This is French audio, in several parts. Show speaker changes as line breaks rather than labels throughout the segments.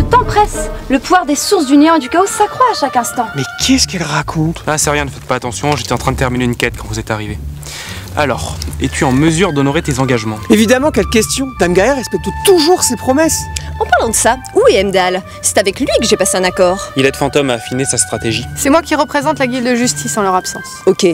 Le temps presse. Le pouvoir des sources du néant et du chaos s'accroît à chaque instant.
Mais qu'est-ce qu'elle raconte?
Ah, c'est rien, ne faites pas attention, j'étais en train de terminer une quête quand vous êtes arrivé. Alors, es-tu en mesure d'honorer tes engagements?
Évidemment, quelle question! Dame Gaïa respecte toujours ses promesses.
En parlant de ça, où est Heimdall? C'est avec lui que j'ai passé un accord.
Il aide Fantôme à affiner sa stratégie.
C'est moi qui représente la guilde de justice en leur absence.
Ok.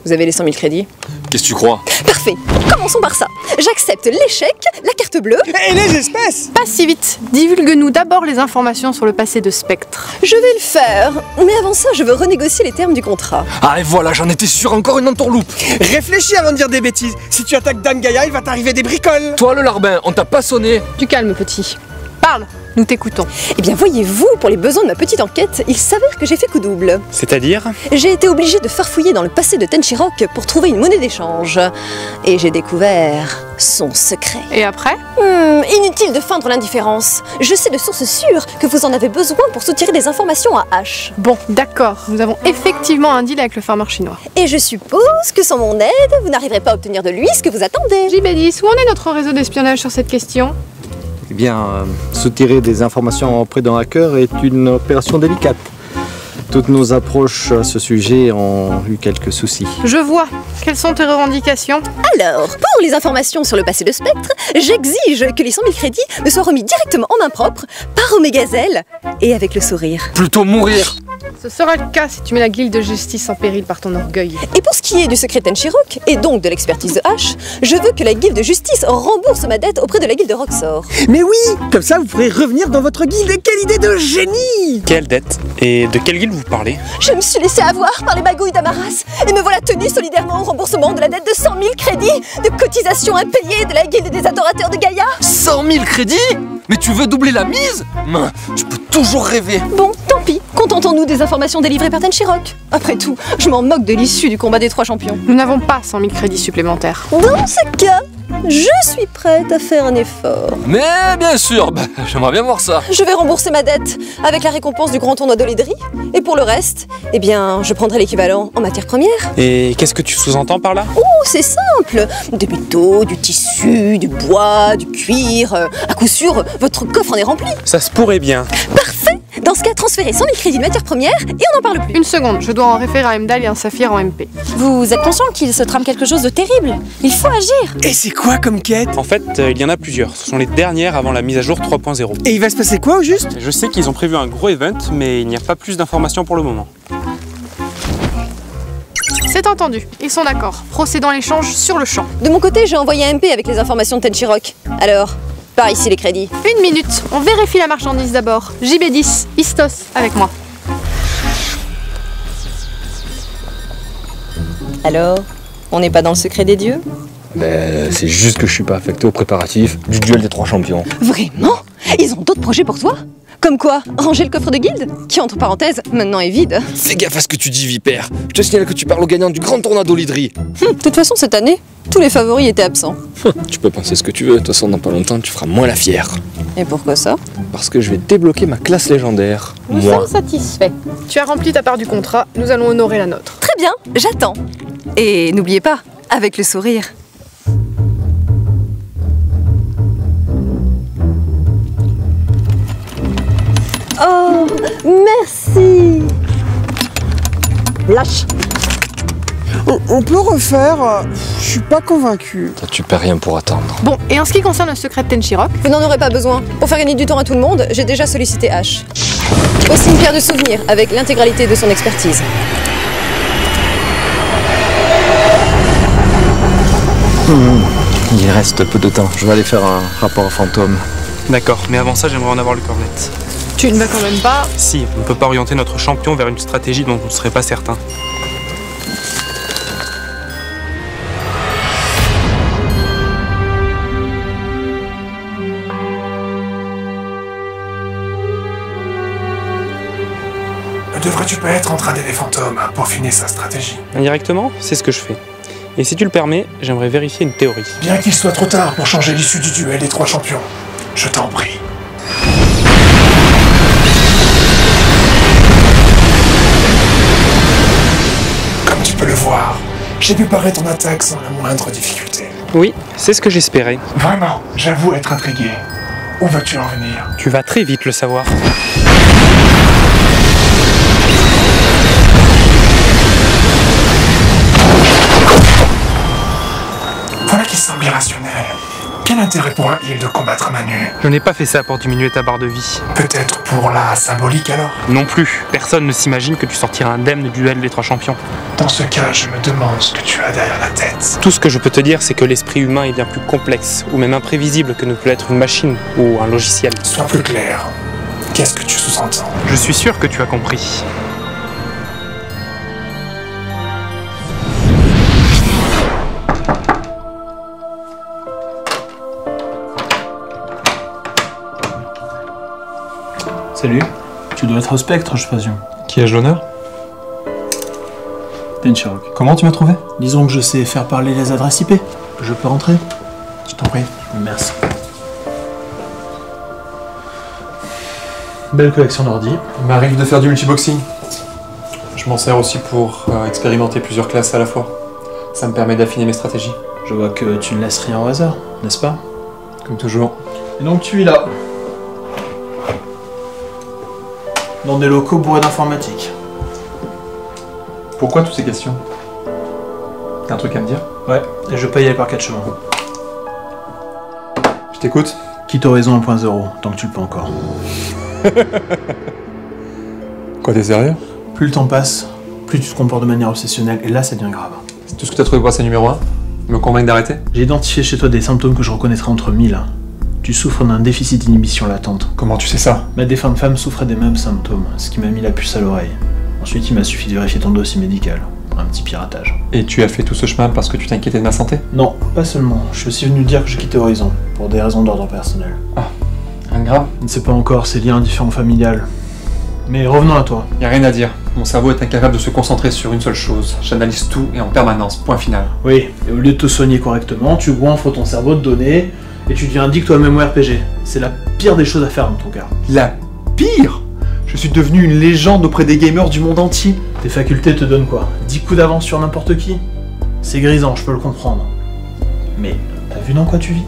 Vous avez les 100 000 crédits?
Qu'est-ce que tu crois?
Parfait. Commençons par ça. J'accepte l'échec, la carte bleue.
Et les espèces!
Pas si vite. Divulgue-nous d'abord les informations sur le passé de Spectre.
Je vais le faire. Mais avant ça, je veux renégocier les termes du contrat.
Ah et voilà, j'en étais sûr, encore une entourloupe.
Réfléchis avant de dire des bêtises. Si tu attaques Dame Gaïa, il va t'arriver des bricoles.
Toi le larbin, on t'a pas sonné?
Du calme, petit. Parle, nous t'écoutons.
Eh bien, voyez-vous, pour les besoins de ma petite enquête, il s'avère que j'ai fait coup double.
C'est-à-dire?
J'ai été obligée de farfouiller dans le passé de Tenchirok pour trouver une monnaie d'échange. Et j'ai découvert son secret.
Et après?
Inutile de feindre l'indifférence. Je sais de sources sûres que vous en avez besoin pour soutirer des informations à H.
Bon, d'accord. Nous avons effectivement un deal avec le farmer chinois.
Et je suppose que sans mon aide, vous n'arriverez pas à obtenir de lui ce que vous attendez.
JB10, où en est notre réseau d'espionnage sur cette question?
Eh bien, soutirer des informations auprès d'un hacker est une opération délicate. Toutes nos approches à ce sujet ont eu quelques soucis.
Je vois. Quelles sont tes revendications?
Alors, pour les informations sur le passé de Spectre, j'exige que les 100 000 crédits me soient remis directement en main propre, par Omegazelle, et avec le sourire.
Plutôt mourir.
Ce sera le cas si tu mets la guilde de justice en péril par ton orgueil.
Et pour ce qui est du secret Tenchirok, et donc de l'expertise de H, je veux que la guilde de justice rembourse ma dette auprès de la guilde de Roxor.
Mais oui! Comme ça, vous pourrez revenir dans votre guilde. Quelle idée de génie!
Quelle dette? Et de quelle guilde vous parlez?
Je me suis laissé avoir par les magouilles d'Amaras, et me voilà tenue solidairement au remboursement de la dette de 100 000 crédits de cotisations impayées de la guilde des adorateurs de Gaïa.
100 000 crédits? Mais tu veux doubler la mise? Tu peux toujours rêver.
Bon, tant pis, contentons-nous des informations délivrées par Tenchirok. Après tout, je m'en moque de l'issue du combat des 3 champions.
Nous n'avons pas 100 000 crédits supplémentaires.
Dans ce cas, je suis prête à faire un effort.
Mais bien sûr, j'aimerais bien voir ça.
Je vais rembourser ma dette avec la récompense du grand tournoi d'Olédrie. Et pour le reste, eh bien, je prendrai l'équivalent en matière première.
Et qu'est-ce que tu sous-entends par là?
Oh, c'est simple. Des métaux, du tissu, du bois, du cuir. À coup sûr, votre coffre en est rempli.
Ça se pourrait bien.
Parfait. Dans ce cas, transférez 100 000 crédits de matière première et on n'en parle plus.
Une seconde, je dois en référer à Heimdall et un saphir en MP.
Vous êtes conscient qu'il se trame quelque chose de terrible? Il faut agir.
Et c'est quoi comme quête?
En fait, il y en a plusieurs. Ce sont les dernières avant la mise à jour 3.0.
Et il va se passer quoi au juste?
Je sais qu'ils ont prévu un gros event, mais il n'y a pas plus d'informations pour le moment.
C'est entendu, ils sont d'accord. Procédons à l'échange sur le champ.
De mon côté, j'ai envoyé un MP avec les informations de Tenchirok. Alors, par ici les crédits.
Une minute, on vérifie la marchandise d'abord. JB10, Istos, avec moi.
Alors, on n'est pas dans le secret des dieux?
Ben, c'est juste que je suis pas affecté aux préparatifs du duel des 3 champions.
Vraiment? Ils ont d'autres projets pour toi? Comme quoi, ranger le coffre de guilde, qui entre parenthèses, maintenant est vide.
Fais gaffe à ce que tu dis, Vipère. Je te signale que tu parles au gagnant du grand tournoi d'Olédrie.
De toute façon, cette année, tous les favoris étaient absents.
Tu peux penser ce que tu veux, de toute façon, dans pas longtemps, tu feras moins la fière.
Et pourquoi ça?
Parce que je vais débloquer ma classe légendaire.
Nous sommes satisfaits. Tu as rempli ta part du contrat, nous allons honorer la nôtre.
Très bien, j'attends. Et n'oubliez pas, avec le sourire. Oh, merci. Lâche.
On peut refaire. Je suis pas convaincu.
Toi, tu perds rien pour attendre.
Bon, et en ce qui concerne le secret de Tenchirok,
Vous n'en aurez pas besoin. Pour faire gagner du temps à tout le monde, j'ai déjà sollicité H. Aussi une pierre de souvenir avec l'intégralité de son expertise.
Il reste peu de temps. Je vais aller faire un rapport au fantôme.
D'accord, mais avant ça, j'aimerais en avoir le cornet.
tu ne vas quand même pas...
Si, on ne peut pas orienter notre champion vers une stratégie dont on ne serait pas certain.
Ne devrais-tu pas être en train d'aider Fantôme à peaufiner sa stratégie?
Indirectement, c'est ce que je fais. Et si tu le permets, j'aimerais vérifier une théorie.
Bien qu'il soit trop tard pour changer l'issue du duel des 3 champions, je t'en prie. Comme tu peux le voir, j'ai pu parer ton attaque sans la moindre difficulté.
Oui, c'est ce que j'espérais.
Vraiment, j'avoue être intrigué. Où veux-tu en venir?
Tu vas très vite le savoir.
Voilà qui semble irrationnel. Quel intérêt pour un heal de combattre à main nue?
Je n'ai pas fait ça pour diminuer ta barre de vie.
Peut-être pour la symbolique alors?
Non plus. Personne ne s'imagine que tu sortiras indemne du duel des 3 champions.
Dans ce cas, je me demande ce que tu as derrière la tête.
Tout ce que je peux te dire, c'est que l'esprit humain est bien plus complexe, ou même imprévisible que ne peut être une machine ou un logiciel.
Sois plus clair. Qu'est-ce que tu sous-entends?
Je suis sûr que tu as compris.
Salut, tu dois être au Spectre, je présume.
Qui ai-je l'honneur?
Tenchirok.
Comment tu m'as trouvé?
Disons que je sais faire parler les adresses IP. Je peux rentrer?
Je t'en prie.
Merci. Belle collection d'ordi.
Il m'arrive de faire du multiboxing. Je m'en sers aussi pour expérimenter plusieurs classes à la fois. Ça me permet d'affiner mes stratégies.
Je vois que tu ne laisses rien au hasard, n'est-ce pas?
Comme toujours.
Et donc tu es là. Dans des locaux bourrés d'informatique.
Pourquoi toutes ces questions? T'as un truc à me dire?
Ouais, et je paye aller par 4 chemins.
Je t'écoute.
Quitte Horizon 1.0, tant que tu le peux encore.
Quoi, t'es sérieux?
Plus le temps passe, plus tu te comportes de manière obsessionnelle, et là ça devient grave.
C'est tout ce que t'as trouvé pour passer numéro 1? Me convaincre d'arrêter?
J'ai identifié chez toi des symptômes que je reconnaîtrai entre 1000. Tu souffres d'un déficit d'inhibition latente.
Comment tu sais ça?
Ma défunte femme souffrait des mêmes symptômes, ce qui m'a mis la puce à l'oreille. Ensuite, il m'a suffi de vérifier ton dossier médical. Un petit piratage.
Et tu as fait tout ce chemin parce que tu t'inquiétais de ma santé?
Non, pas seulement. Je suis aussi venu dire que je quittais Horizon, pour des raisons d'ordre personnel.
Ah, rien de grave?
Je ne sais pas encore, c'est lié à un différend familial. Mais revenons à toi.
Y a rien à dire. Mon cerveau est incapable de se concentrer sur une seule chose. J'analyse tout et en permanence. Point final.
Oui, et au lieu de te soigner correctement, tu goinfres ton cerveau de données et tu deviens addict au MMORPG. C'est la pire des choses à faire dans ton cas.
La pire? Je suis devenu une légende auprès des gamers du monde entier.
Tes facultés te donnent quoi? 10 coups d'avance sur n'importe qui? C'est grisant, je peux le comprendre. Mais t'as vu dans quoi tu vis?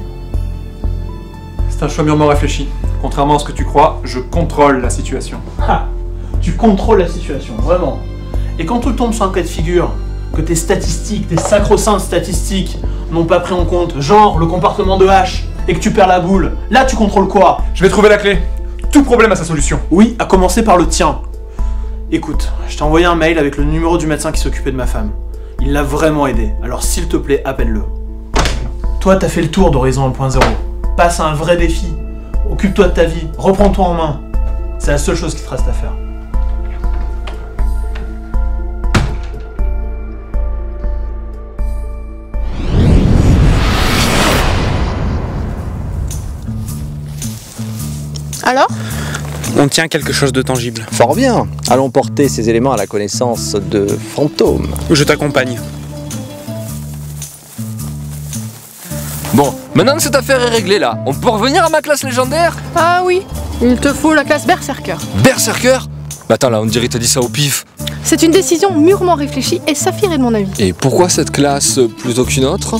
C'est un choix mûrement réfléchi. Contrairement à ce que tu crois, je contrôle la situation.
Ha! Tu contrôles la situation, vraiment. Et quand tout tombe sur un cas de figure, que tes statistiques, tes sacro-saintes statistiques, n'ont pas pris en compte, genre le comportement de H, et que tu perds la boule, là tu contrôles quoi?
Je vais trouver la clé. Tout problème a sa solution.
Oui, à commencer par le tien. Écoute, je t'ai envoyé un mail avec le numéro du médecin qui s'occupait de ma femme. Il l'a vraiment aidé, alors s'il te plaît, appelle-le. Toi, t'as fait le tour d'Horizon 1.0. Passe à un vrai défi. Occupe-toi de ta vie, reprends-toi en main. C'est la seule chose qui te reste à faire.
Alors?
On tient quelque chose de tangible.
Fort bien. Allons porter ces éléments à la connaissance de Fantôme.
Je t'accompagne.
Bon, maintenant que cette affaire est réglée là, on peut revenir à ma classe légendaire?
Ah oui, il te faut la classe Berserker.
Berserker? Mais attends là, on dirait que t'as dit ça au pif.
C'est une décision mûrement réfléchie et Saphir est de mon avis.
Et pourquoi cette classe plutôt qu'une autre?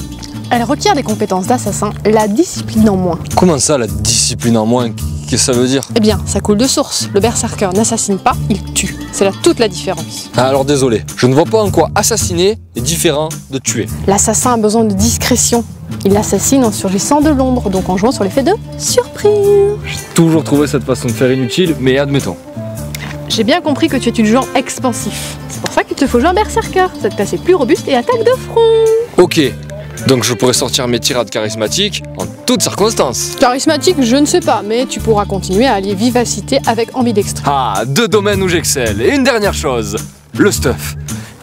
Elle requiert des compétences d'assassin, la discipline en moins.
Comment ça, la discipline en moins? Qu'est-ce que ça veut dire?
Eh bien, ça coule de source. Le Berserker n'assassine pas, il tue. C'est là toute la différence.
Ah, alors désolé, je ne vois pas en quoi assassiner est différent de tuer.
L'assassin a besoin de discrétion. Il assassine en surgissant de l'ombre, donc en jouant sur l'effet de surprise.
J'ai toujours trouvé cette façon de faire inutile, mais admettons.
J'ai bien compris que tu es du genre expansif. C'est pour ça qu'il te faut jouer un Berserker. Cette classe est plus robuste et attaque de front.
Ok, donc je pourrais sortir mes tirades charismatiques en toutes circonstances.
Charismatique, je ne sais pas, mais tu pourras continuer à allier vivacité avec ambidextrie.
Ah, 2 domaines où j'excelle. Et une dernière chose, le stuff.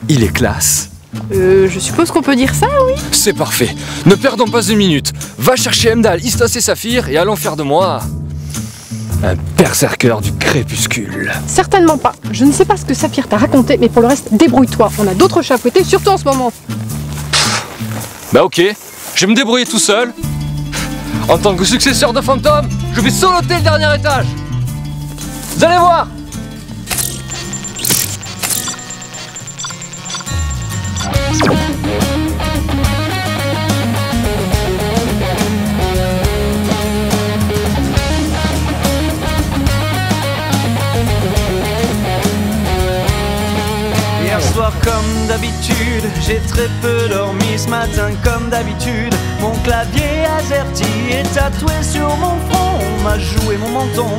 Il est classe.
Je suppose qu'on peut dire ça, oui.
C'est parfait. Ne perdons pas une minute. Va chercher Heimdall, Istos et Saphir et allons faire de moi un berserker du crépuscule.
Certainement pas. Je ne sais pas ce que Saphir t'a raconté, mais pour le reste, débrouille-toi. On a d'autres chats à fouetter, surtout en ce moment.
Bah ok, je vais me débrouiller tout seul. En tant que successeur de Fantôme, je vais soloter le dernier étage. Vous allez voir.
d'habitude, j'ai très peu dormi ce matin comme d'habitude. Mon clavier AZERTY est tatoué sur mon front. On m'a joué mon menton.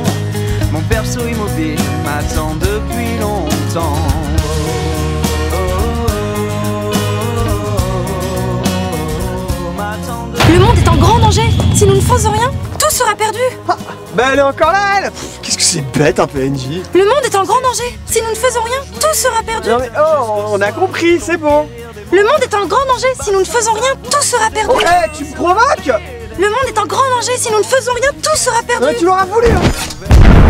Mon perso immobile m'attend depuis longtemps.
Le monde est en grand danger. Si nous ne faisons rien, tout sera perdu.
Ah, bah elle est encore là, elle. Qu'est-ce que c'est bête un PNJ.
Le monde est en grand danger. Si nous ne faisons rien, tout sera perdu.
Non mais oh, on a compris, c'est bon.
Le monde est en grand danger. Si nous ne faisons rien, tout sera perdu.
Oh, hey, tu me provoques.
Le monde est en grand danger. Si nous ne faisons rien, tout sera perdu.
Tu l'auras voulu hein.